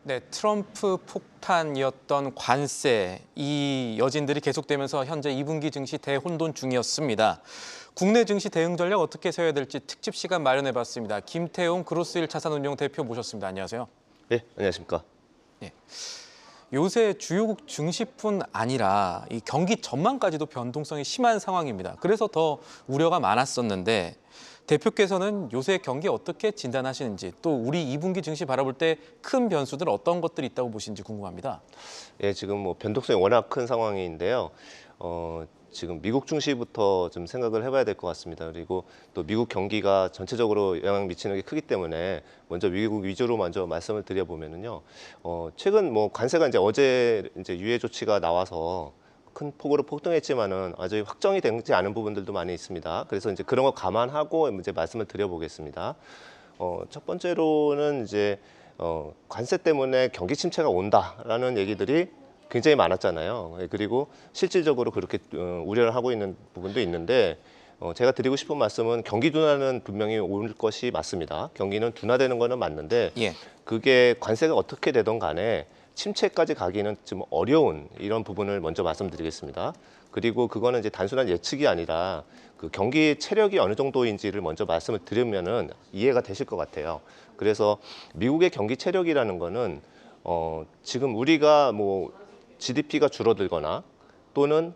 네, 트럼프 폭탄이었던 관세, 이 여진들이 계속되면서 현재 2분기 증시 대혼돈 중이었습니다. 국내 증시 대응 전략 어떻게 세워야 될지 특집 시간 마련해봤습니다. 김태용 그로스일 자산운용 대표 모셨습니다. 안녕하세요. 네, 안녕하십니까. 예. 요새 주요국 증시뿐 아니라 이 경기 전망까지도 변동성이 심한 상황입니다. 그래서 더 우려가 많았었는데 대표께서는 요새 경기 어떻게 진단하시는지 또 우리 2분기 증시 바라볼 때 큰 변수들 어떤 것들이 있다고 보시는지 궁금합니다. 예, 지금 뭐 변동성이 워낙 큰 상황인데요. 지금 미국 증시부터 좀 생각을 해봐야 될 것 같습니다. 그리고 또 미국 경기가 전체적으로 영향 미치는 게 크기 때문에 먼저 미국 위주로 먼저 말씀을 드려보면은요. 최근 뭐 관세가 이제 어제 이제 유예 조치가 나와서 큰 폭으로 폭등했지만은 아직 확정이 되지 않은 부분들도 많이 있습니다. 그래서 이제 그런 거 감안하고 이제 말씀을 드려보겠습니다. 첫 번째로는 이제 관세 때문에 경기 침체가 온다라는 얘기들이 굉장히 많았잖아요. 그리고 실질적으로 그렇게 우려를 하고 있는 부분도 있는데 제가 드리고 싶은 말씀은 경기 둔화는 분명히 올 것이 맞습니다. 경기는 둔화되는 거는 맞는데 예. 그게 관세가 어떻게 되든 간에 침체까지 가기는 좀 어려운 이런 부분을 먼저 말씀드리겠습니다. 그리고 그거는 이제 단순한 예측이 아니라 그 경기 체력이 어느 정도인지를 먼저 말씀을 드리면은 이해가 되실 것 같아요. 그래서 미국의 경기 체력이라는 거는 지금 우리가 뭐 GDP가 줄어들거나 또는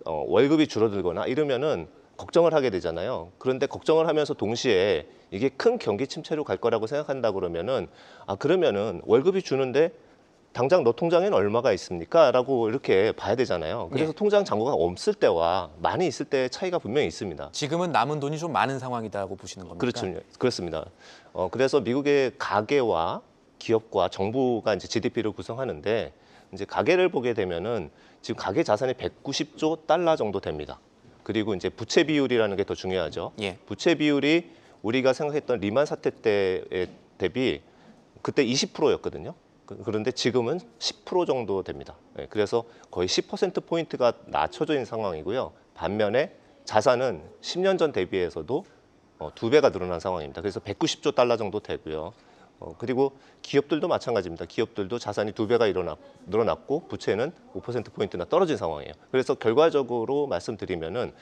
월급이 줄어들거나 이러면은 걱정을 하게 되잖아요. 그런데 걱정을 하면서 동시에 이게 큰 경기 침체로 갈 거라고 생각한다 그러면은 그러면은 월급이 주는데 당장 너 통장에는 얼마가 있습니까? 라고 이렇게 봐야 되잖아요. 그래서 예. 통장 잔고가 없을 때와 많이 있을 때 차이가 분명히 있습니다. 지금은 남은 돈이 좀 많은 상황이라고 보시는 겁니까? 그렇죠. 그렇습니다. 그래서 미국의 가계와 기업과 정부가 이제 GDP를 구성하는데 이제 가계를 보게 되면은 지금 가계 자산이 190조 달러 정도 됩니다. 그리고 이제 부채 비율이라는 게 더 중요하죠. 예. 부채 비율이 우리가 생각했던 리만 사태 때에 대비 그때 20%였거든요. 그런데 지금은 10% 정도 됩니다. 그래서 거의 10%포인트가 낮춰져 있는 상황이고요. 반면에 자산은 10년 전 대비해서도 2배가 늘어난 상황입니다. 그래서 190조 달러 정도 되고요. 그리고 기업들도 마찬가지입니다. 기업들도 자산이 2배가 늘어났고 부채는 5%포인트나 떨어진 상황이에요. 그래서 결과적으로 말씀드리면은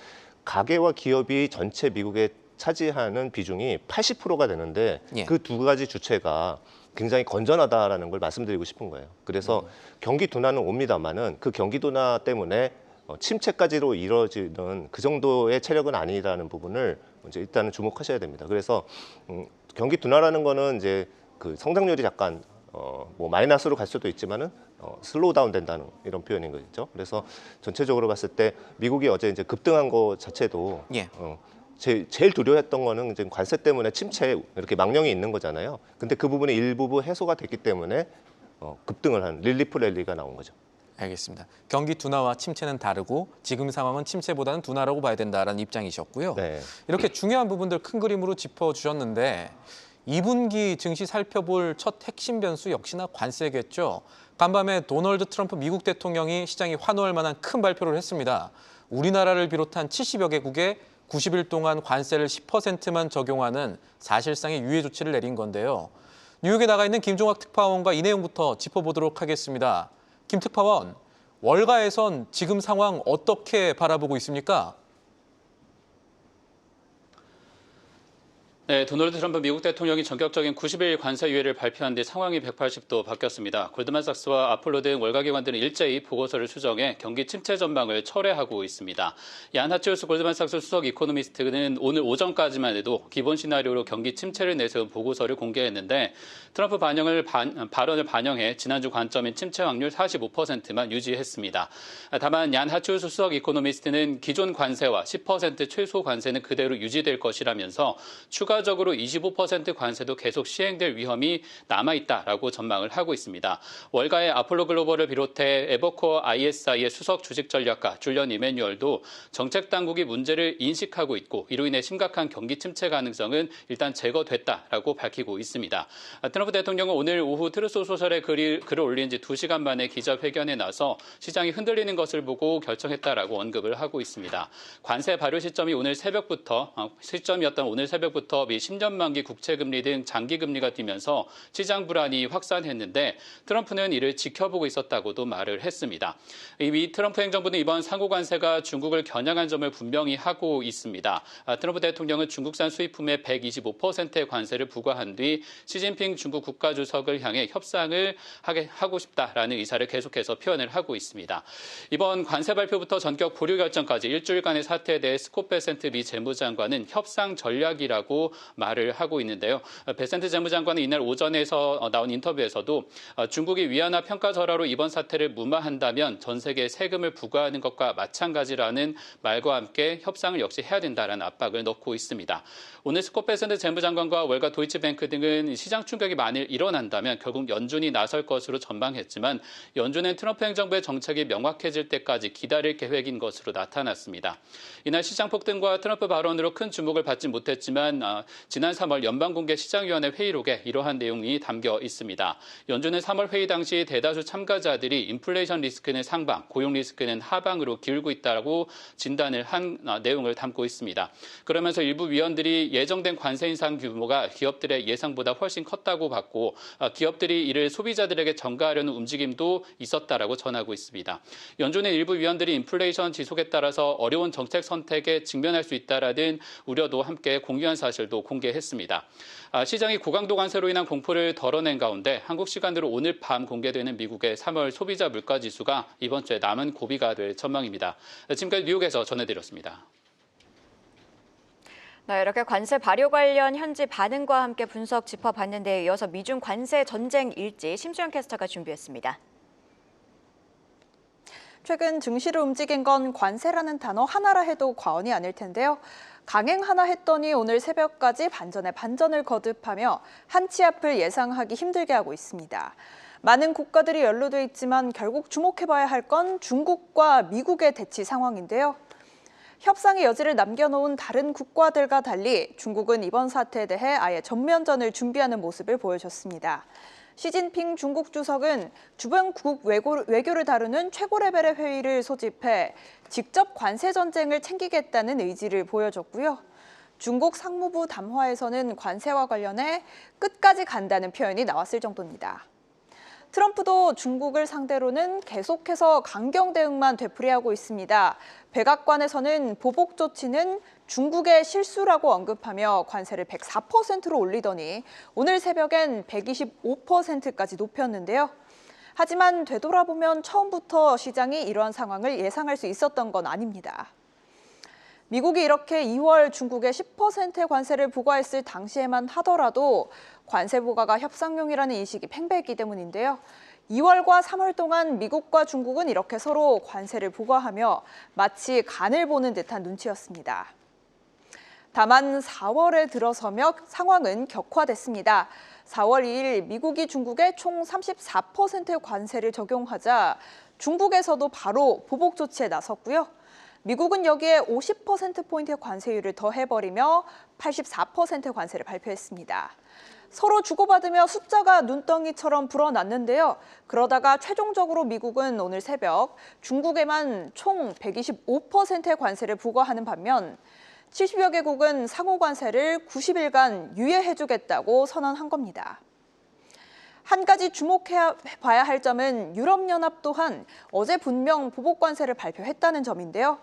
가계와 기업이 전체 미국에 차지하는 비중이 80%가 되는데 예. 그 두 가지 주체가 굉장히 건전하다라는 걸 말씀드리고 싶은 거예요. 그래서 경기 둔화는 옵니다만은 그 경기 둔화 때문에 침체까지로 이뤄지는 그 정도의 체력은 아니라는 부분을 이제 일단은 주목하셔야 됩니다. 그래서 경기 둔화라는 거는 이제 그 성장률이 약간 뭐 마이너스로 갈 수도 있지만은 슬로우 다운 된다는 이런 표현인 거죠. 그래서 전체적으로 봤을 때 미국이 어제 이제 급등한 거 자체도 예. 제일 두려워했던 거는 이제 관세 때문에 침체 이렇게 망령이 있는 거잖아요. 근데 그 부분이 일부분 해소가 됐기 때문에 급등을 한 릴리프 랠리가 나온 거죠. 알겠습니다. 경기 둔화와 침체는 다르고 지금 상황은 침체보다는 둔화라고 봐야 된다라는 입장이셨고요. 네. 이렇게 중요한 부분들 큰 그림으로 짚어주셨는데 2분기 증시 살펴볼 첫 핵심 변수 역시나 관세겠죠. 간밤에 도널드 트럼프 미국 대통령이 시장이 환호할 만한 큰 발표를 했습니다. 우리나라를 비롯한 70여 개국에 90일 동안 관세를 10%만 적용하는 사실상의 유예 조치를 내린 건데요. 뉴욕에 나가 있는 김종학 특파원과 이 내용부터 짚어보도록 하겠습니다. 김 특파원, 월가에선 지금 상황 어떻게 바라보고 있습니까? 네, 도널드 트럼프 미국 대통령이 전격적인 90일 관세 유예를 발표한 뒤 상황이 180도 바뀌었습니다. 골드만삭스와 아폴로 등 월가 기관들은 일제히 보고서를 수정해 경기 침체 전망을 철회하고 있습니다. 얀 하츠우스 골드만삭스 수석 이코노미스트는 오늘 오전까지만 해도 기본 시나리오로 경기 침체를 내세운 보고서를 공개했는데 트럼프 발언을 반영해 지난주 관점인 침체 확률 45%만 유지했습니다. 다만 얀 하츠우스 수석 이코노미스트는 기존 관세와 10% 최소 관세는 그대로 유지될 것이라면서 추가적으로 25% 관세도 계속 시행될 위험이 남아있다라고 전망을 하고 있습니다. 월가의 아폴로 글로벌을 비롯해 에버코어 ISI의 수석 주식 전략가 줄리언 이메뉴얼도 정책 당국이 문제를 인식하고 있고 이로 인해 심각한 경기 침체 가능성은 일단 제거됐다라고 밝히고 있습니다. 트럼프 대통령은 오늘 오후 트루스 소셜에 글을 올린 지 2시간 만에 기자회견에 나서 시장이 흔들리는 것을 보고 결정했다라고 언급을 하고 있습니다. 관세 발효 시점이었던 오늘 새벽부터 이어서 미 10년 만기 국채 금리 등 장기 금리가 뛰면서 시장 불안이 확산했는데 트럼프는 이를 지켜보고 있었다고도 말을 했습니다. 이 트럼프 행정부는 이번 상호 관세가 중국을 겨냥한 점을 분명히 하고 있습니다. 트럼프 대통령은 중국산 수입품에 125%의 관세를 부과한 뒤 시진핑 중국 국가주석을 향해 협상을 하고 싶다라는 의사를 계속해서 표현을 하고 있습니다. 이번 관세 발표부터 전격 보류 결정까지 일주일간의 사태에 대해 스콧 베센트 미 재무장관은 협상 전략이라고 말을 하고 있는데요. 베센트 재무장관은 이날 오전에서 나온 인터뷰에서도 중국이 위안화 평가 절하로 이번 사태를 무마한다면 전 세계에 세금을 부과하는 것과 마찬가지라는 말과 함께 협상을 역시 해야 된다라는 압박을 넣고 있습니다. 오늘 스콧 베센트 재무장관과 월가 도이치뱅크 등은 시장 충격이 만일 일어난다면 결국 연준이 나설 것으로 전망했지만 연준은 트럼프 행정부의 정책이 명확해질 때까지 기다릴 계획인 것으로 나타났습니다. 이날 시장 폭등과 트럼프 발언으로 큰 주목을 받지 못했지만 지난 3월 연방공개시장위원회 회의록에 이러한 내용이 담겨 있습니다. 연준은 3월 회의 당시 대다수 참가자들이 인플레이션 리스크는 상방, 고용 리스크는 하방으로 기울고 있다고 진단을 한 내용을 담고 있습니다. 그러면서 일부 위원들이 예정된 관세 인상 규모가 기업들의 예상보다 훨씬 컸다고 봤고 기업들이 이를 소비자들에게 전가하려는 움직임도 있었다라고 전하고 있습니다. 연준의 일부 위원들이 인플레이션 지속에 따라서 어려운 정책 선택에 직면할 수 있다라는 우려도 함께 공유한 사실도 공개했습니다. 시장이 고강도 관세로 인한 공포를 덜어낸 가운데 한국 시간으로 오늘 밤 공개되는 미국의 3월 소비자 물가지수가 이번 주에 남은 고비가 될 전망입니다. 지금까지 뉴욕에서 전해드렸습니다. 네, 이렇게 관세 발효 관련 현지 반응과 함께 분석 짚어봤는데 이어서 미중 관세 전쟁 일지 심수영 캐스터가 준비했습니다. 최근 증시를 움직인 건 관세라는 단어 하나라 해도 과언이 아닐 텐데요. 강행하나 했더니 오늘 새벽까지 반전에 반전을 거듭하며 한 치 앞을 예상하기 힘들게 하고 있습니다. 많은 국가들이 연루돼 있지만 결국 주목해봐야 할 건 중국과 미국의 대치 상황인데요. 협상의 여지를 남겨놓은 다른 국가들과 달리 중국은 이번 사태에 대해 아예 전면전을 준비하는 모습을 보여줬습니다. 시진핑 중국 주석은 주변국 외교를 다루는 최고 레벨의 회의를 소집해 직접 관세 전쟁을 챙기겠다는 의지를 보여줬고요. 중국 상무부 담화에서는 관세와 관련해 끝까지 간다는 표현이 나왔을 정도입니다. 트럼프도 중국을 상대로는 계속해서 강경 대응만 되풀이하고 있습니다. 백악관에서는 보복 조치는 중국의 실수라고 언급하며 관세를 104%로 올리더니 오늘 새벽엔 125%까지 높였는데요. 하지만 되돌아보면 처음부터 시장이 이러한 상황을 예상할 수 있었던 건 아닙니다. 미국이 이렇게 2월 중국에 10%의 관세를 부과했을 당시에만 하더라도 관세 부과가 협상용이라는 인식이 팽배했기 때문인데요. 2월과 3월 동안 미국과 중국은 이렇게 서로 관세를 부과하며 마치 간을 보는 듯한 눈치였습니다. 다만 4월에 들어서며 상황은 격화됐습니다. 4월 2일 미국이 중국에 총 34%의 관세를 적용하자 중국에서도 바로 보복 조치에 나섰고요. 미국은 여기에 50%포인트의 관세율을 더해버리며 84%의 관세를 발표했습니다. 서로 주고받으며 숫자가 눈덩이처럼 불어났는데요. 그러다가 최종적으로 미국은 오늘 새벽 중국에만 총 125%의 관세를 부과하는 반면 70여 개국은 상호 관세를 90일간 유예해주겠다고 선언한 겁니다. 한 가지 주목해봐야 할 점은 유럽연합 또한 어제 분명 보복 관세를 발표했다는 점인데요.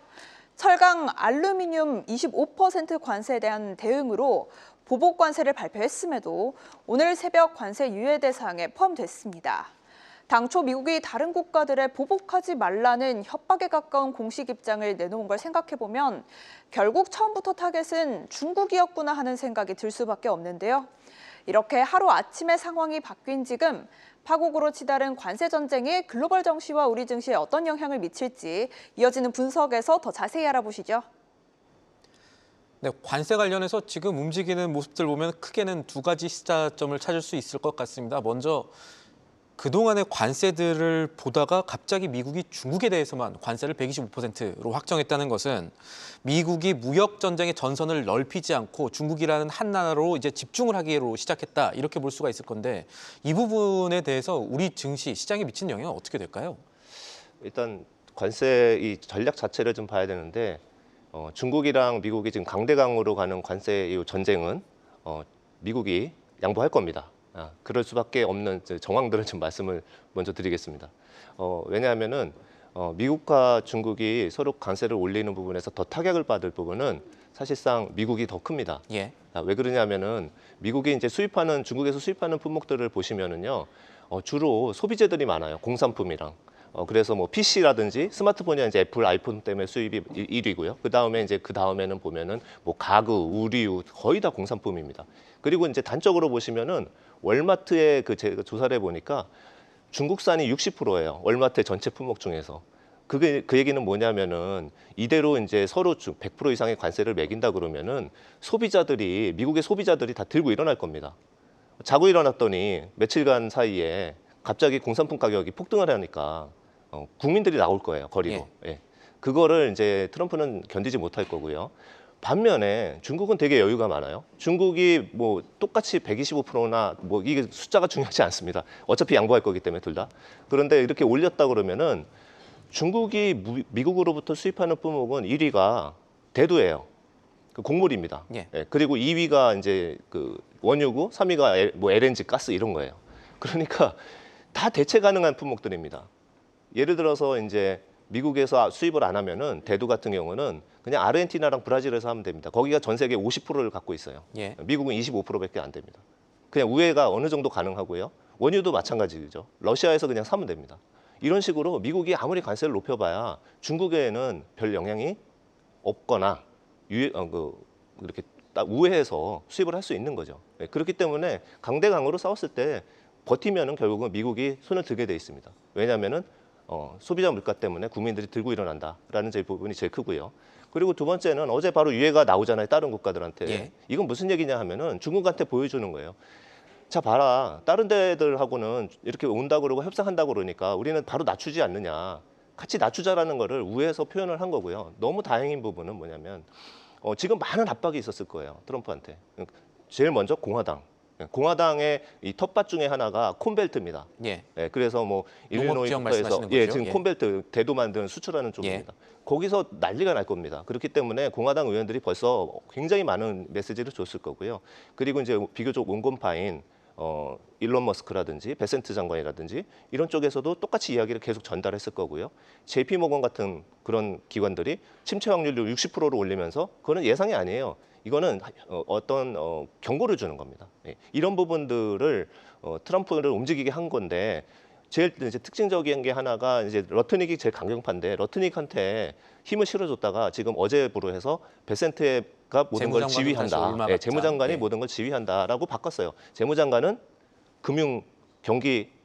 철강, 알루미늄 25% 관세에 대한 대응으로 보복 관세를 발표했음에도 오늘 새벽 관세 유예 대상에 포함됐습니다. 당초 미국이 다른 국가들에 보복하지 말라는 협박에 가까운 공식 입장을 내놓은 걸 생각해보면 결국 처음부터 타겟은 중국이었구나 하는 생각이 들 수밖에 없는데요. 이렇게 하루아침에 상황이 바뀐 지금 파국으로 치달은 관세 전쟁이 글로벌 정시와 우리 증시에 어떤 영향을 미칠지 이어지는 분석에서 더 자세히 알아보시죠. 네, 관세 관련해서 지금 움직이는 모습들 보면 크게는 두 가지 시사점을 찾을 수 있을 것 같습니다. 먼저 그동안의 관세들을 보다가 갑자기 미국이 중국에 대해서만 관세를 125%로 확정했다는 것은 미국이 무역 전쟁의 전선을 넓히지 않고 중국이라는 한 나라로 이제 집중을 하기로 시작했다, 이렇게 볼 수가 있을 건데 이 부분에 대해서 우리 증시 시장에 미치는 영향은 어떻게 될까요? 일단 관세 이 전략 자체를 좀 봐야 되는데 중국이랑 미국이 지금 강대강으로 가는 관세 이 전쟁은 미국이 양보할 겁니다. 그럴 수밖에 없는 정황들을 좀 말씀을 먼저 드리겠습니다. 왜냐하면은 미국과 중국이 서로 관세를 올리는 부분에서 더 타격을 받을 부분은 사실상 미국이 더 큽니다. 예. 왜 그러냐면은 미국이 이제 수입하는 중국에서 수입하는 품목들을 보시면은요 주로 소비재들이 많아요. 공산품이랑. 그래서 뭐 PC라든지 스마트폰이 이제 애플 아이폰 때문에 수입이 1위고요. 그 다음에 이제 그 다음에는 보면은 뭐 가구, 의류 거의 다 공산품입니다. 그리고 이제 단적으로 보시면은 월마트의 제가 조사를 해보니까 중국산이 60%예요. 월마트 전체 품목 중에서. 그 얘기는 뭐냐면은 이대로 이제 서로 100% 이상의 관세를 매긴다 그러면은 소비자들이 미국의 소비자들이 다 들고 일어날 겁니다. 자고 일어났더니 며칠간 사이에 갑자기 공산품 가격이 폭등을 하니까 국민들이 나올 거예요, 거리로. 예. 그거를 이제 트럼프는 견디지 못할 거고요. 반면에 중국은 되게 여유가 많아요. 중국이 뭐 똑같이 125%나 뭐 이게 숫자가 중요하지 않습니다. 어차피 양보할 거기 때문에 둘 다. 그런데 이렇게 올렸다 그러면은 중국이 미국으로부터 수입하는 품목은 1위가 대두예요. 그 곡물입니다. 예. 예, 그리고 2위가 이제 그 원유고 3위가 뭐 LNG, 가스 이런 거예요. 그러니까 다 대체 가능한 품목들입니다. 예를 들어서 이제 미국에서 수입을 안 하면은 대두 같은 경우는 그냥 아르헨티나랑 브라질에서 하면 됩니다. 거기가 전 세계 50%를 갖고 있어요. 예. 미국은 25%밖에 안 됩니다. 그냥 우회가 어느 정도 가능하고요. 원유도 마찬가지죠. 러시아에서 그냥 사면 됩니다. 이런 식으로 미국이 아무리 관세를 높여봐야 중국에는 별 영향이 없거나 이렇게 딱 우회해서 수입을 할 수 있는 거죠. 네, 그렇기 때문에 강대강으로 싸웠을 때 버티면은 결국은 미국이 손을 들게 돼 있습니다. 왜냐하면은 소비자 물가 때문에 국민들이 들고 일어난다라는 제 부분이 제일 크고요. 그리고 두 번째는 어제 바로 유해가 나오잖아요. 다른 국가들한테. 예. 이건 무슨 얘기냐 하면은 중국한테 보여주는 거예요. 자 봐라, 다른 데들하고는 이렇게 온다 그러고 협상한다 그러니까 우리는 바로 낮추지 않느냐, 같이 낮추자라는 거를 우회해서 표현을 한 거고요. 너무 다행인 부분은 뭐냐면 지금 많은 압박이 있었을 거예요, 트럼프한테. 제일 먼저 공화당의 이 텃밭 중에 하나가 콘벨트입니다. 예. 네, 그래서 뭐 농업 지역 말씀하시는 예, 거죠? 지금 예. 콘벨트 대도 만드는 수출하는 쪽입니다. 거기서 난리가 날 겁니다. 그렇기 때문에 공화당 의원들이 벌써 굉장히 많은 메시지를 줬을 거고요. 그리고 이제 비교적 온건파인 일론 머스크라든지 베센트 장관이라든지 이런 쪽에서도 똑같이 이야기를 계속 전달했을 거고요. JP 모건 같은 그런 기관들이 침체 확률을 60%로 올리면서 그거는 예상이 아니에요. 이거는 어떤 경고를 주는 겁니다. 예. 이런 부분들을 트럼프를 움직이게 한 건데 제일 이제 특징적인 게 하나가 이제 러트닉이 제일 강경파인데 러트닉한테 힘을 실어줬다가 지금 어제부로 해서 베센트가 모든 걸 재무장관으로 다시 지휘한다. 올라갔다. 예, 재무장관이 예. 모든 걸 지휘한다라고 바꿨어요. 재무장관은 금융, 경기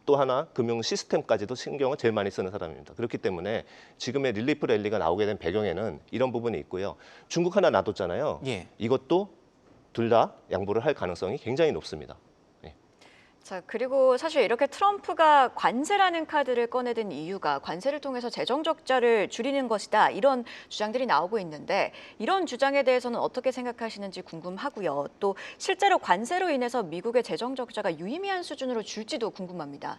또 하나 금융 시스템까지도 신경을 제일 많이 쓰는 사람입니다. 그렇기 때문에 지금의 릴리프 랠리가 나오게 된 배경에는 이런 부분이 있고요. 중국 하나 놔뒀잖아요. 예. 이것도 둘 다 양보를 할 가능성이 굉장히 높습니다. 자, 그리고 사실 이렇게 트럼프가 관세라는 카드를 꺼내든 이유가 관세를 통해서 재정 적자를 줄이는 것이다, 이런 주장들이 나오고 있는데 이런 주장에 대해서는 어떻게 생각하시는지 궁금하고요. 또 실제로 관세로 인해서 미국의 재정 적자가 유의미한 수준으로 줄지도 궁금합니다.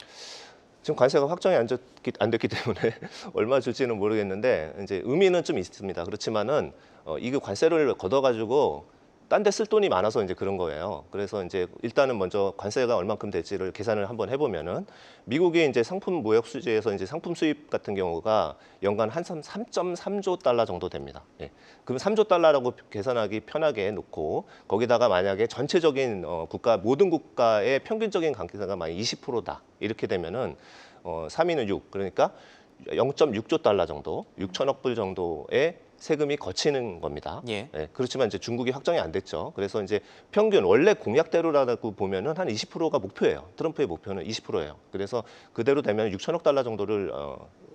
지금 관세가 확정이 안 됐기 때문에 얼마 줄지는 모르겠는데 이제 의미는 좀 있습니다. 그렇지만은 이게 관세를 걷어가지고 딴 데 쓸 돈이 많아서 이제 그런 거예요. 그래서 이제 일단은 먼저 관세가 얼만큼 될지를 계산을 한번 해보면은 미국이 이제 상품 무역 수지에서 이제 상품 수입 같은 경우가 연간 한 3.3조 달러 정도 됩니다. 예. 그럼 3조 달러라고 계산하기 편하게 놓고 거기다가 만약에 전체적인 모든 국가의 평균적인 관세가 만약 20%다 이렇게 되면은 3위는 6, 그러니까 0.6조 달러 정도, 6천억 불 정도의 세금이 거치는 겁니다. 예. 네, 그렇지만 이제 중국이 확정이 안 됐죠. 그래서 이제 평균 원래 공약대로라고 보면은 한 20%가 목표예요. 트럼프의 목표는 20%예요. 그래서 그대로 되면 6천억 달러 정도를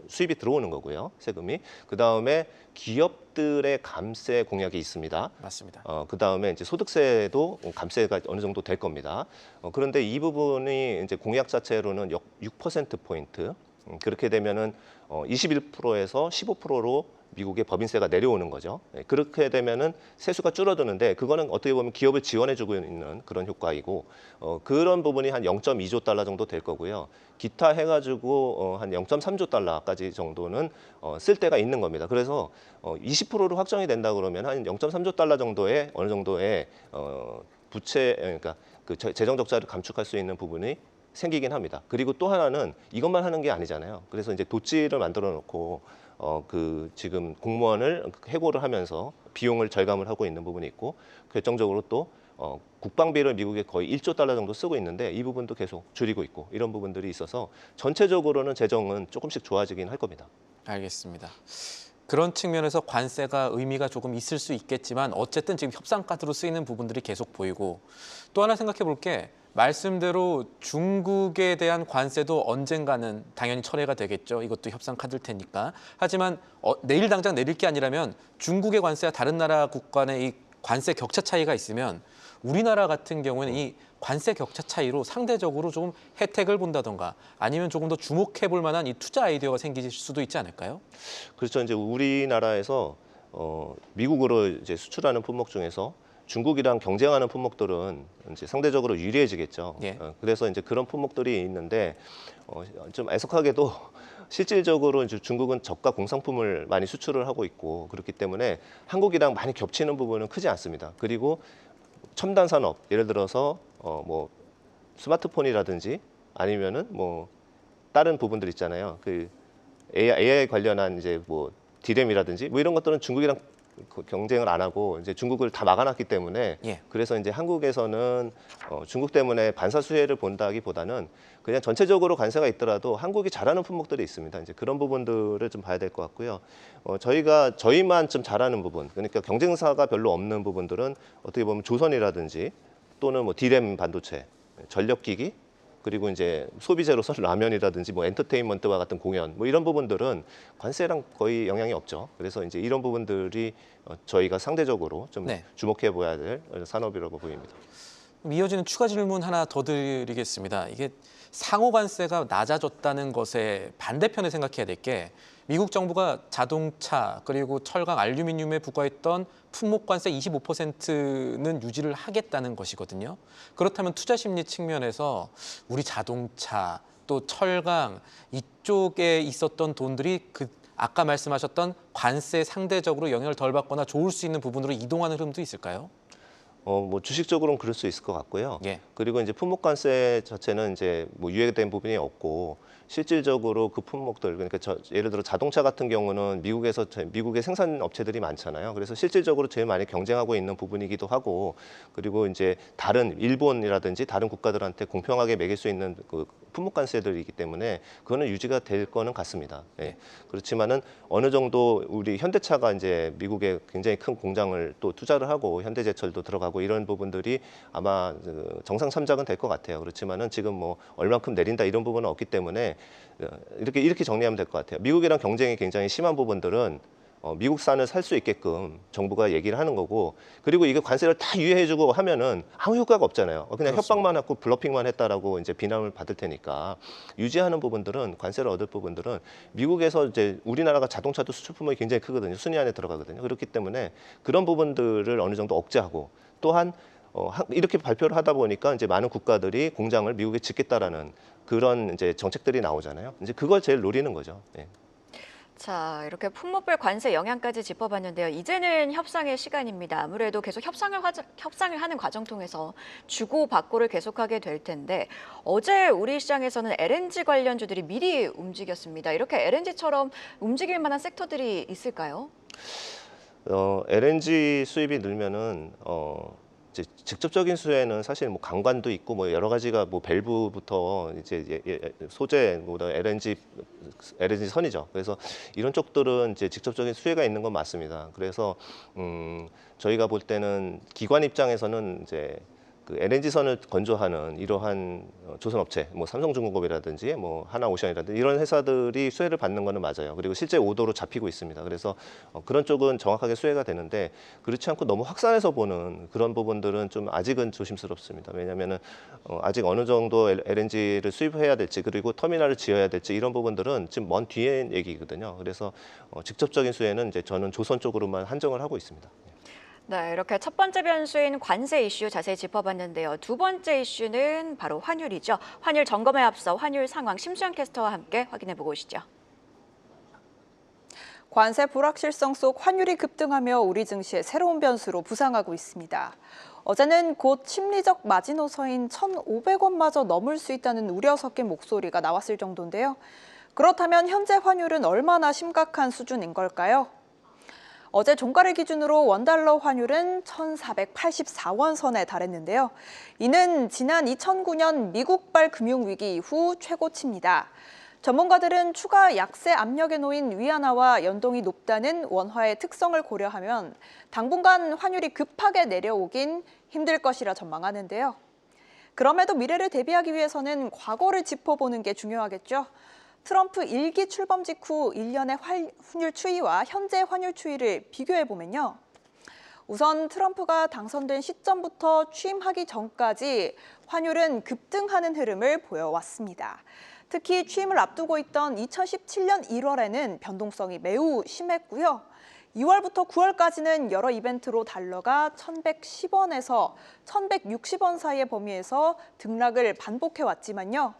수입이 들어오는 거고요. 세금이. 그 다음에 기업들의 감세 공약이 있습니다. 맞습니다. 그 다음에 이제 소득세도 감세가 어느 정도 될 겁니다. 그런데 이 부분이 이제 공약 자체로는 6%포인트. 그렇게 되면은 21%에서 15%로 미국의 법인세가 내려오는 거죠. 그렇게 되면은 세수가 줄어드는데 그거는 어떻게 보면 기업을 지원해주고 있는 그런 효과이고 그런 부분이 한 0.2조 달러 정도 될 거고요. 기타 해가지고 한 0.3조 달러까지 정도는 쓸 때가 있는 겁니다. 그래서 20%로 확정이 된다 그러면 한 0.3조 달러 정도의 어느 정도의 부채 그러니까 그 재정 적자를 감축할 수 있는 부분이 생기긴 합니다. 그리고 또 하나는 이것만 하는 게 아니잖아요. 그래서 이제 도찌를 만들어 놓고 그 지금 공무원을 해고를 하면서 비용을 절감을 하고 있는 부분이 있고 결정적으로 또 국방비를 미국에 거의 1조 달러 정도 쓰고 있는데 이 부분도 계속 줄이고 있고 이런 부분들이 있어서 전체적으로는 재정은 조금씩 좋아지긴 할 겁니다. 알겠습니다. 그런 측면에서 관세가 의미가 조금 있을 수 있겠지만 어쨌든 지금 협상 카드로 쓰이는 부분들이 계속 보이고 또 하나 생각해 볼 게 말씀대로 중국에 대한 관세도 언젠가는 당연히 철회가 되겠죠. 이것도 협상 카드일 테니까. 하지만 내일 당장 내릴 게 아니라면 중국의 관세와 다른 나라 국간의 이 관세 격차 차이가 있으면 우리나라 같은 경우에는 이 관세 격차 차이로 상대적으로 좀 혜택을 본다던가 아니면 조금 더 주목해 볼 만한 이 투자 아이디어가 생길 수도 있지 않을까요? 그렇죠. 이제 우리나라에서 미국으로 이제 수출하는 품목 중에서 중국이랑 경쟁하는 품목들은 이제 상대적으로 유리해지겠죠. 예. 그래서 이제 그런 품목들이 있는데 좀 애석하게도 실질적으로 이제 중국은 저가 공산품을 많이 수출을 하고 있고 그렇기 때문에 한국이랑 많이 겹치는 부분은 크지 않습니다. 그리고 첨단 산업, 예를 들어서 뭐 스마트폰이라든지 아니면은 뭐 다른 부분들 있잖아요. 그 AI 관련한 이제 뭐 디램이라든지 뭐 이런 것들은 중국이랑 경쟁을 안 하고 이제 중국을 다 막아놨기 때문에 예. 그래서 이제 한국에서는 중국 때문에 반사 수혜를 본다기보다는 그냥 전체적으로 관세가 있더라도 한국이 잘하는 품목들이 있습니다. 이제 그런 부분들을 좀 봐야 될 것 같고요. 저희만 좀 잘하는 부분, 그러니까 경쟁사가 별로 없는 부분들은 어떻게 보면 조선이라든지 또는 뭐 디램 반도체, 전력기기 그리고 이제 소비재로서 라면이라든지 뭐 엔터테인먼트와 같은 공연 뭐 이런 부분들은 관세랑 거의 영향이 없죠. 그래서 이제 이런 부분들이 저희가 상대적으로 좀 네. 주목해 보아야 될 산업이라고 보입니다. 이어지는 추가 질문 하나 더 드리겠습니다. 이게 상호 관세가 낮아졌다는 것의 반대편에 생각해야 될 게 미국 정부가 자동차 그리고 철강, 알루미늄에 부과했던 품목 관세 25%는 유지를 하겠다는 것이거든요. 그렇다면 투자 심리 측면에서 우리 자동차 또 철강 이쪽에 있었던 돈들이 그 아까 말씀하셨던 관세 상대적으로 영향을 덜 받거나 좋을 수 있는 부분으로 이동하는 흐름도 있을까요? 뭐 주식적으로는 그럴 수 있을 것 같고요. 예. 그리고 이제 품목관세 자체는 이제 뭐 유예된 부분이 없고 실질적으로 그 품목들 그러니까 예를 들어 자동차 같은 경우는 미국의 생산 업체들이 많잖아요. 그래서 실질적으로 제일 많이 경쟁하고 있는 부분이기도 하고 그리고 이제 다른 일본이라든지 다른 국가들한테 공평하게 매길 수 있는 그 품목관세들이기 때문에 그거는 유지가 될 거는 같습니다. 예. 그렇지만은 어느 정도 우리 현대차가 이제 미국에 굉장히 큰 공장을 또 투자를 하고 현대제철도 들어가고 이런 부분들이 아마 정상 참작은 될 것 같아요. 그렇지만은 지금 뭐 얼만큼 내린다 이런 부분은 없기 때문에 이렇게 정리하면 될 것 같아요. 미국이랑 경쟁이 굉장히 심한 부분들은 미국산을 살 수 있게끔 정부가 얘기를 하는 거고 그리고 이게 관세를 다 유예해주고 하면은 아무 효과가 없잖아요. 그냥 그렇습니다. 협박만 하고 블러핑만 했다라고 이제 비난을 받을 테니까 유지하는 부분들은 관세를 얻을 부분들은 미국에서 이제 우리나라가 자동차도 수출 품목이 굉장히 크거든요. 순위 안에 들어가거든요. 그렇기 때문에 그런 부분들을 어느 정도 억제하고 또한 이렇게 발표를 하다 보니까 이제 많은 국가들이 공장을 미국에 짓겠다라는 그런 이제 정책들이 나오잖아요. 이제 그걸 제일 노리는 거죠. 예. 자, 이렇게 품목별 관세 영향까지 짚어봤는데요. 이제는 협상의 시간입니다. 아무래도 계속 협상을 하는 과정 통해서 주고받고를 계속하게 될 텐데 어제 우리 시장에서는 LNG 관련주들이 미리 움직였습니다. 이렇게 LNG처럼 움직일 만한 섹터들이 있을까요? LNG 수입이 늘면은 이제 직접적인 수혜는 사실 뭐 강관도 있고 뭐 여러 가지가 뭐 밸브부터 이제 소재 뭐 LNG 선이죠. 그래서 이런 쪽들은 이제 직접적인 수혜가 있는 건 맞습니다. 그래서 저희가 볼 때는 기관 입장에서는 이제 그 LNG선을 건조하는 이러한 조선업체, 뭐 삼성중공업이라든지 뭐 하나오션이라든지 이런 회사들이 수혜를 받는 거는 맞아요. 그리고 실제 오더로 잡히고 있습니다. 그래서 그런 쪽은 정확하게 수혜가 되는데 그렇지 않고 너무 확산해서 보는 그런 부분들은 좀 아직은 조심스럽습니다. 왜냐하면은 아직 어느 정도 LNG를 수입해야 될지 그리고 터미널을 지어야 될지 이런 부분들은 지금 먼 뒤에 얘기거든요. 그래서 직접적인 수혜는 이제 저는 조선 쪽으로만 한정을 하고 있습니다. 네, 이렇게 첫 번째 변수인 관세 이슈 자세히 짚어봤는데요. 두 번째 이슈는 바로 환율이죠. 환율 점검에 앞서 환율 상황 심수영 캐스터와 함께 확인해 보고 오시죠. 관세 불확실성 속 환율이 급등하며 우리 증시의 새로운 변수로 부상하고 있습니다. 어제는 곧 심리적 마지노선인 1,500원마저 넘을 수 있다는 우려 섞인 목소리가 나왔을 정도인데요. 그렇다면 현재 환율은 얼마나 심각한 수준인 걸까요? 어제 종가를 기준으로 원달러 환율은 1,484원 선에 달했는데요. 이는 지난 2009년 미국발 금융위기 이후 최고치입니다. 전문가들은 추가 약세 압력에 놓인 위안화와 연동이 높다는 원화의 특성을 고려하면 당분간 환율이 급하게 내려오긴 힘들 것이라 전망하는데요. 그럼에도 미래를 대비하기 위해서는 과거를 짚어보는 게 중요하겠죠. 트럼프 1기 출범 직후 1년의 환율 추이와 현재 환율 추이를 비교해보면요. 우선 트럼프가 당선된 시점부터 취임하기 전까지 환율은 급등하는 흐름을 보여왔습니다. 특히 취임을 앞두고 있던 2017년 1월에는 변동성이 매우 심했고요. 2월부터 9월까지는 여러 이벤트로 달러가 1,110원에서 1,160원 사이의 범위에서 등락을 반복해왔지만요.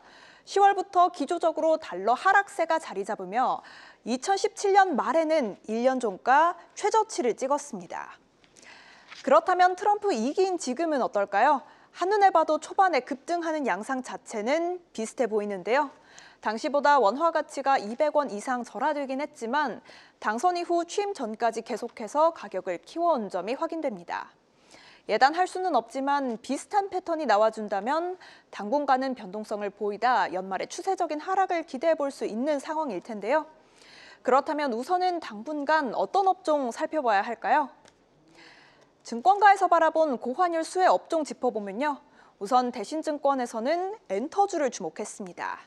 10월부터 기조적으로 달러 하락세가 자리 잡으며 2017년 말에는 1년 종가 최저치를 찍었습니다. 그렇다면 트럼프 2기인 지금은 어떨까요? 한눈에 봐도 초반에 급등하는 양상 자체는 비슷해 보이는데요. 당시보다 원화 가치가 200원 이상 절하되긴 했지만 당선 이후 취임 전까지 계속해서 가격을 키워온 점이 확인됩니다. 예단할 수는 없지만 비슷한 패턴이 나와준다면 당분간은 변동성을 보이다 연말에 추세적인 하락을 기대해 볼 수 있는 상황일 텐데요. 그렇다면 우선은 당분간 어떤 업종 살펴봐야 할까요? 증권가에서 바라본 고환율 수혜 업종 짚어보면요. 우선 대신증권에서는 엔터주를 주목했습니다.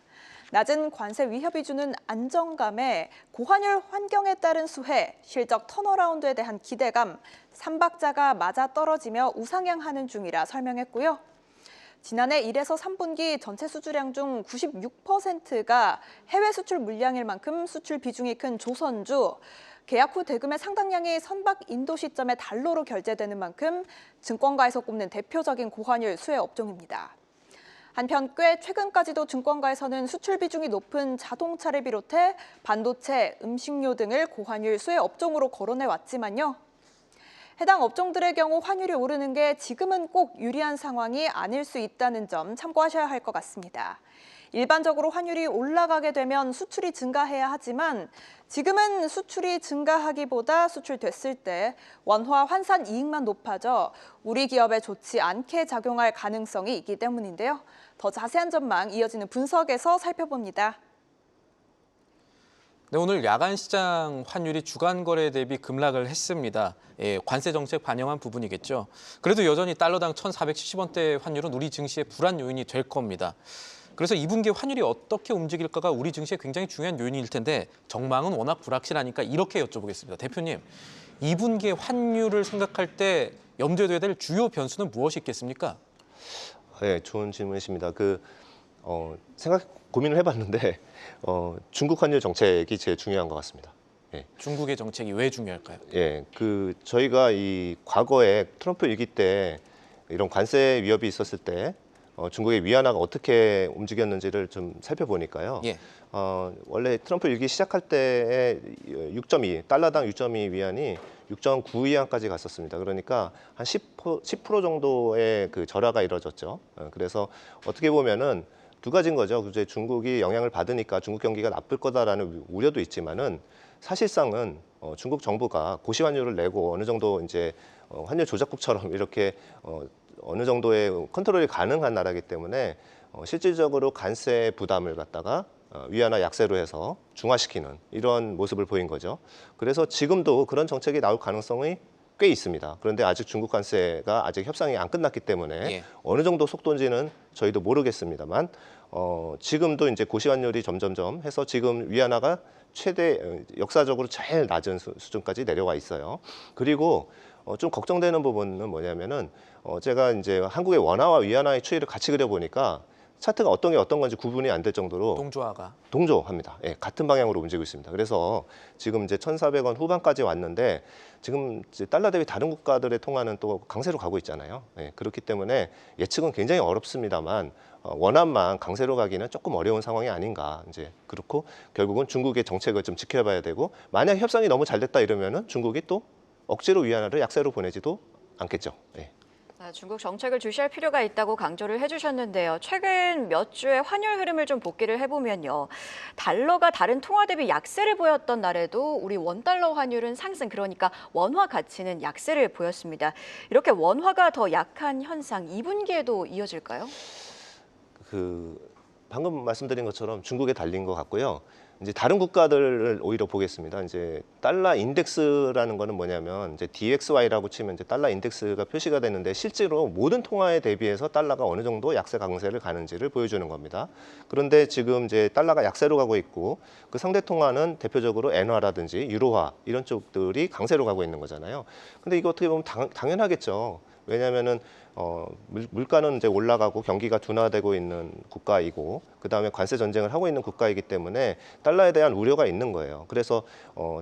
낮은 관세 위협이 주는 안정감에 고환율 환경에 따른 수혜, 실적 턴어라운드에 대한 기대감, 삼박자가 맞아떨어지며 우상향하는 중이라 설명했고요. 지난해 1에서 3분기 전체 수주량 중 96%가 해외 수출 물량일 만큼 수출 비중이 큰 조선주, 계약 후 대금의 상당량이 선박 인도 시점에 달러로 결제되는 만큼 증권가에서 꼽는 대표적인 고환율 수혜 업종입니다. 한편 꽤 최근까지도 증권가에서는 수출 비중이 높은 자동차를 비롯해 반도체, 음식료 등을 고환율 수혜 업종으로 거론해왔지만요. 해당 업종들의 경우 환율이 오르는 게 지금은 꼭 유리한 상황이 아닐 수 있다는 점 참고하셔야 할 것 같습니다. 일반적으로 환율이 올라가게 되면 수출이 증가해야 하지만 지금은 수출이 증가하기보다 수출됐을 때 원화 환산 이익만 높아져 우리 기업에 좋지 않게 작용할 가능성이 있기 때문인데요. 더 자세한 전망 이어지는 분석에서 살펴봅니다. 네, 오늘 야간 시장 환율이 주간 거래 대비 급락을 했습니다. 관세 정책 반영한 부분이겠죠. 그래도 여전히 달러당 1,470원대 환율은 우리 증시의 불안 요인이 될 겁니다. 그래서 2분기 환율이 어떻게 움직일까가 우리 증시에 굉장히 중요한 요인일 텐데 전망은 워낙 불확실하니까 이렇게 여쭤보겠습니다. 대표님, 2분기의 환율을 생각할 때 염두에 둬야 될 주요 변수는 무엇이 있겠습니까? 네, 좋은 질문이십니다. 고민을 해봤는데 중국 환율 정책이 제일 중요한 것 같습니다. 예. 중국의 정책이 왜 중요할까요? 예, 저희가 이 과거에 트럼프 일기 때 이런 관세 위협이 있었을 때 중국의 위안화가 어떻게 움직였는지를 좀 살펴보니까요. 예. 원래 트럼프 일기 시작할 때에 6.2 달러당 6.2 위안이 6.9 위안까지 갔었습니다. 그러니까 한 10% 정도의 그 절하가 이뤄졌죠. 그래서 어떻게 보면은 두 가지인 거죠. 이제 중국이 영향을 받으니까 중국 경기가 나쁠 거다라는 우려도 있지만은 사실상은 중국 정부가 고시 환율을 내고 어느 정도 이제 환율 조작국처럼 이렇게 어느 정도의 컨트롤이 가능한 나라이기 때문에 실질적으로 관세 부담을 갖다가 위안화 약세로 해서 중화시키는 이런 모습을 보인 거죠. 그래서 지금도 그런 정책이 나올 가능성이 꽤 있습니다. 그런데 아직 중국 관세가 아직 협상이 안 끝났기 때문에 예. 어느 정도 속도인지는 저희도 모르겠습니다만 지금도 이제 고시 환율이 점점점 해서 지금 위안화가 최대 역사적으로 제일 낮은 수준까지 내려와 있어요. 그리고 좀 걱정되는 부분은 뭐냐면은 제가 이제 한국의 원화와 위안화의 추이를 같이 그려보니까 차트가 어떤 게 어떤 건지 구분이 안 될 정도로 동조화가. 동조합니다. 예, 같은 방향으로 움직이고 있습니다. 그래서 지금 이제 1,400원 후반까지 왔는데 지금 이제 달러 대비 다른 국가들의 통화는 또 강세로 가고 있잖아요. 예, 그렇기 때문에 예측은 굉장히 어렵습니다만 원화만 강세로 가기는 조금 어려운 상황이 아닌가. 이제 그렇고 결국은 중국의 정책을 좀 지켜봐야 되고 만약 협상이 너무 잘 됐다 이러면은 중국이 또 억지로 위안화를 약세로 보내지도 않겠죠. 예. 중국 정책을 주시할 필요가 있다고 강조를 해주셨는데요. 최근 몇 주의 환율 흐름을 좀 복기를 해보면요. 달러가 다른 통화 대비 약세를 보였던 날에도 우리 원달러 환율은 상승, 그러니까 원화 가치는 약세를 보였습니다. 이렇게 원화가 더 약한 현상 2분기에도 이어질까요? 방금 말씀드린 것처럼 중국에 달린 것 같고요. 이제 다른 국가들을 오히려 보겠습니다. 이제 달러 인덱스라는 거는 뭐냐면 이제 DXY라고 치면 이제 달러 인덱스가 표시가 되는데 실제로 모든 통화에 대비해서 달러가 어느 정도 약세 강세를 가는지를 보여주는 겁니다. 그런데 지금 이제 달러가 약세로 가고 있고 그 상대 통화는 대표적으로 엔화라든지 유로화 이런 쪽들이 강세로 가고 있는 거잖아요. 근데 이거 어떻게 보면 당연하겠죠. 왜냐하면은 물가는 이제 올라가고 경기가 둔화되고 있는 국가이고 그다음에 관세 전쟁을 하고 있는 국가이기 때문에 달러에 대한 우려가 있는 거예요. 그래서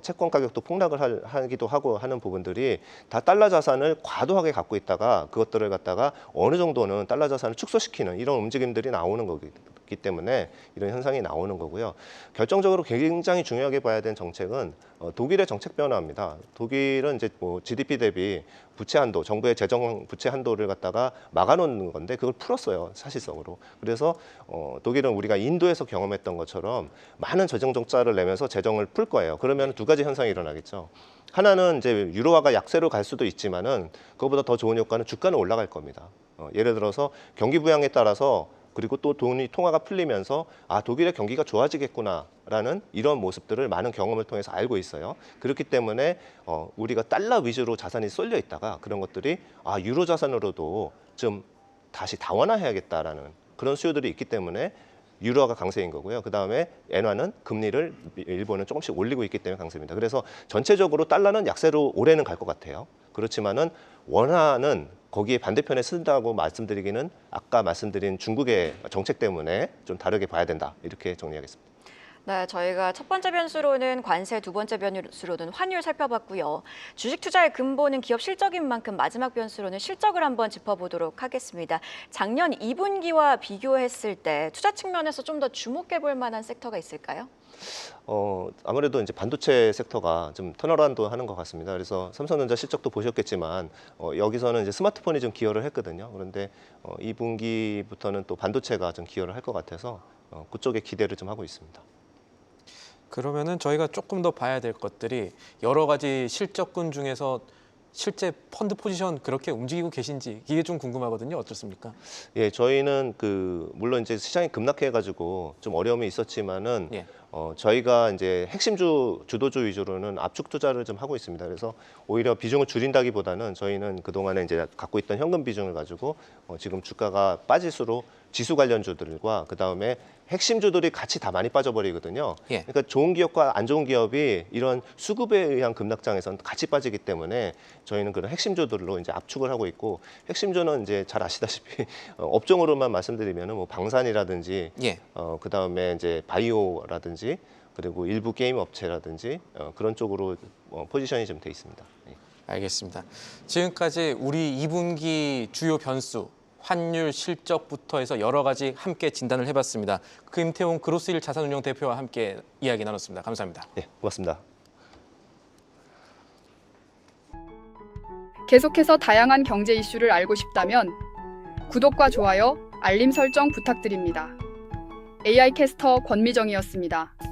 채권 가격도 폭락을 하기도 하고 하는 부분들이 다 달러 자산을 과도하게 갖고 있다가 그것들을 갖다가 어느 정도는 달러 자산을 축소시키는 이런 움직임들이 나오는 거기 때문에 이런 현상이 나오는 거고요. 결정적으로 굉장히 중요하게 봐야 되는 정책은 독일의 정책 변화입니다. 독일은 이제 뭐 GDP 대비 부채 한도, 정부의 재정 부채 한도를 갖다가 막아놓는 건데 그걸 풀었어요, 사실성으로. 그래서 독일은 우리가 인도에서 경험했던 것처럼 많은 재정 적자를 내면서 재정을 풀 거예요. 그러면 두 가지 현상이 일어나겠죠. 하나는 이제 유로화가 약세로 갈 수도 있지만은 그것보다 더 좋은 효과는 주가는 올라갈 겁니다. 예를 들어서 경기 부양에 따라서 그리고 또 통화가 풀리면서 독일의 경기가 좋아지겠구나라는 이런 모습들을 많은 경험을 통해서 알고 있어요. 그렇기 때문에 우리가 달러 위주로 자산이 쏠려 있다가 그런 것들이 유로 자산으로도 좀 다시 다원화해야겠다라는 그런 수요들이 있기 때문에 유로화가 강세인 거고요. 그다음에 엔화는 금리를 일본은 조금씩 올리고 있기 때문에 강세입니다. 그래서 전체적으로 달러는 약세로 올해는 갈 것 같아요. 그렇지만은 원화는 거기에 반대편에 쓴다고 말씀드리기는 아까 말씀드린 중국의 정책 때문에 좀 다르게 봐야 된다. 이렇게 정리하겠습니다. 네, 저희가 첫 번째 변수로는 관세, 두 번째 변수로는 환율 살펴봤고요. 주식 투자의 근본은 기업 실적인 만큼 마지막 변수로는 실적을 한번 짚어보도록 하겠습니다. 작년 2분기와 비교했을 때 투자 측면에서 좀 더 주목해 볼 만한 섹터가 있을까요? 아무래도 이제 반도체 섹터가 좀 턴어라운드 하는 것 같습니다. 그래서 삼성전자 실적도 보셨겠지만 여기서는 이제 스마트폰이 좀 기여를 했거든요. 그런데 2분기부터는 또 반도체가 좀 기여를 할 것 같아서 그쪽에 기대를 좀 하고 있습니다. 그러면은 저희가 조금 더 봐야 될 것들이 여러 가지 실적군 중에서 실제 펀드 포지션 그렇게 움직이고 계신지 이게 좀 궁금하거든요. 어떻습니까? 예, 저희는 물론 이제 시장이 급락해가지고 좀 어려움이 있었지만은 예. 저희가 이제 주도주 위주로는 압축 투자를 좀 하고 있습니다. 그래서 오히려 비중을 줄인다기보다는 저희는 그동안에 이제 갖고 있던 현금 비중을 가지고 지금 주가가 빠질수록 지수 관련주들과 그다음에 핵심주들이 같이 다 많이 빠져버리거든요. 예. 그러니까 좋은 기업과 안 좋은 기업이 이런 수급에 의한 급락장에서는 같이 빠지기 때문에 저희는 그런 핵심주들로 이제 압축을 하고 있고 핵심주는 이제 잘 아시다시피 업종으로만 말씀드리면은 뭐 방산이라든지 예. 그다음에 이제 바이오라든지 그리고 일부 게임 업체라든지 그런 쪽으로 포지션이 좀 돼 있습니다. 예. 알겠습니다. 지금까지 우리 2분기 주요 변수 환율 실적부터 해서 여러 가지 함께 진단을 해봤습니다. 김태용 그로스힐 자산운용 대표와 함께 이야기 나눴습니다. 감사합니다. 네, 고맙습니다. 계속해서 다양한 경제 이슈를 알고 싶다면 구독과 좋아요, 알림 설정 부탁드립니다. AI 캐스터 권미정이었습니다.